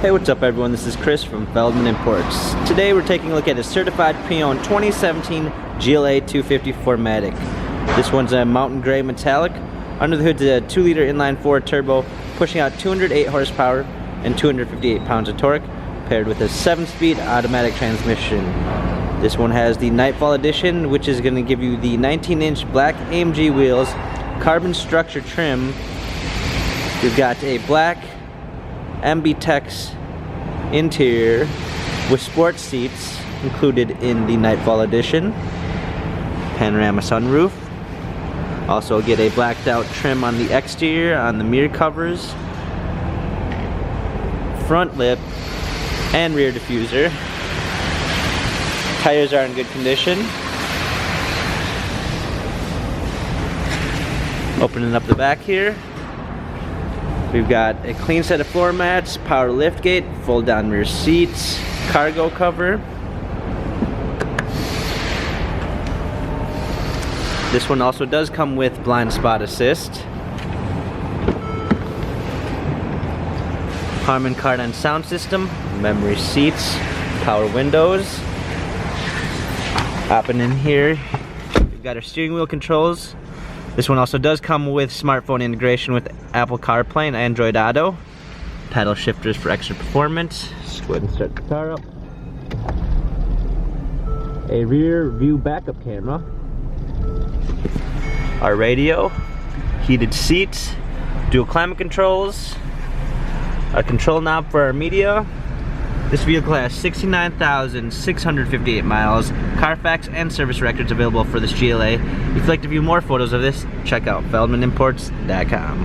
Hey, what's up everyone? This is Chris from Feldmann Imports. Today we're taking a look at a certified pre-owned 2017 GLA 250 4MATIC. This one's a mountain gray metallic. Under the hood's a 2-liter inline-4 turbo, pushing out 208 horsepower and 258 pounds of torque, paired with a 7-speed automatic transmission. This one has the Nightfall Edition, which is going to give you the 19-inch black AMG wheels, carbon structure trim. We've got a black MB-Tex interior with sports seats included in the Nightfall Edition. Panorama sunroof. Also get a blacked out trim on the exterior on the mirror covers, front lip, and rear diffuser. Tires are in good condition. Opening up the back here, we've got a clean set of floor mats, power liftgate, fold down rear seats, cargo cover. This one also does come with blind spot assist. Harman Kardon sound system, memory seats, power windows. Hopping in here, we've got our steering wheel controls. This one also does come with smartphone integration with Apple CarPlay and Android Auto. Paddle shifters for extra performance. Just go ahead and start the car up. A rear view backup camera. Our radio, heated seats, dual climate controls, a control knob for our media. This vehicle has 69,658 miles, Carfax and service records available for this GLA. If you'd like to view more photos of this, check out feldmanimports.com.